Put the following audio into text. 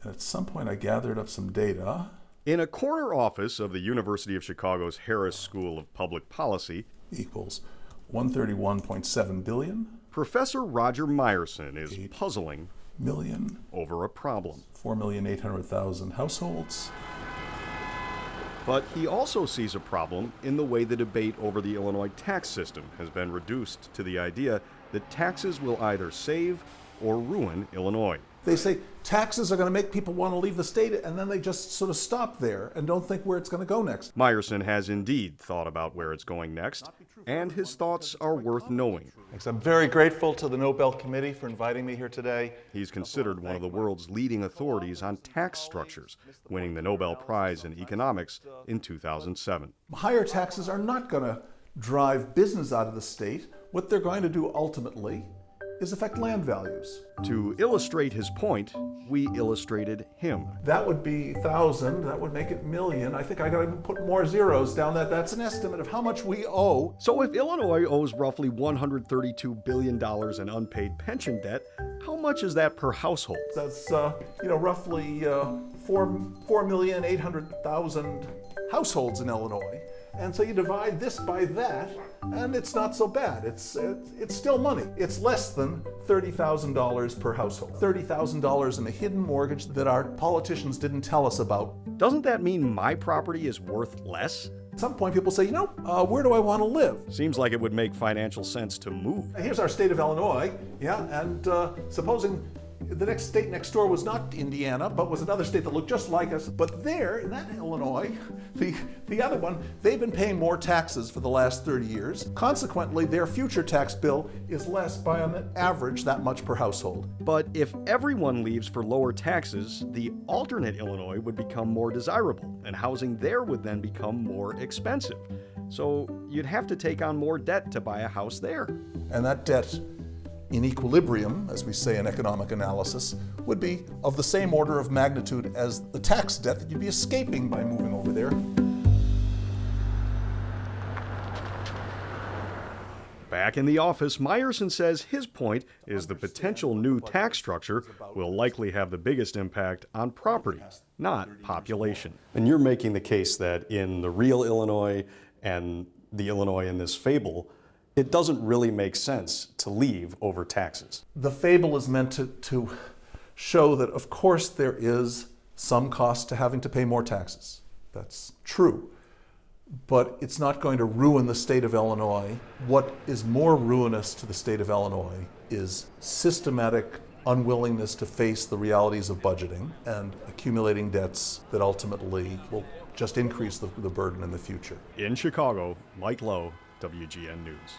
And at some point I gathered up some data. In a corner office of the University of Chicago's Harris School of Public Policy Equals 131.7 billion. Professor Roger Meyerson is puzzling Million. over a problem. 4,800,000 households. But he also sees a problem in the way the debate over the Illinois tax system has been reduced to the idea that taxes will either save or ruin Illinois. They say taxes are going to make people want to leave the state, and then they just sort of stop there and don't think where it's going to go next. Meyerson has indeed thought about where it's going next, and his thoughts are worth knowing. Thanks. I'm very grateful to the Nobel Committee for inviting me here today. He's considered one of the world's leading authorities on tax structures, winning the Nobel Prize in Economics in 2007. Higher taxes are not going to drive business out of the state. What they're going to do ultimately is affect land values. To illustrate his point, we illustrated him. That would be 1,000, that would make it million. I think I gotta put more zeros down that. That's an estimate of how much we owe. So if Illinois owes roughly $132 billion in unpaid pension debt, how much is that per household? That's roughly 4,800,000 households in Illinois. And so you divide this by that, and it's not so bad. It's still money. It's less than $30,000 per household. $30,000 in a hidden mortgage that our politicians didn't tell us about. Doesn't that mean my property is worth less? At some point people say, where do I want to live? Seems like it would make financial sense to move. Here's our state of Illinois, and supposing the next state next door was not Indiana, but was another state that looked just like us. But there, in that Illinois, the other one, they've been paying more taxes for the last 30 years. Consequently, their future tax bill is less by an average that much per household. But if everyone leaves for lower taxes, the alternate Illinois would become more desirable, and housing there would then become more expensive. So you'd have to take on more debt to buy a house there. And that debt, in equilibrium, as we say in economic analysis, would be of the same order of magnitude as the tax debt that you'd be escaping by moving over there. Back in the office, Meyerson says his point is the potential new tax structure will likely have the biggest impact on property, not population. And you're making the case that in the real Illinois and the Illinois in this fable, it doesn't really make sense to leave over taxes. The fable is meant to show that, of course, there is some cost to having to pay more taxes. That's true. But it's not going to ruin the state of Illinois. What is more ruinous to the state of Illinois is systematic unwillingness to face the realities of budgeting and accumulating debts that ultimately will just increase the burden in the future. In Chicago, Mike Lowe, WGN News.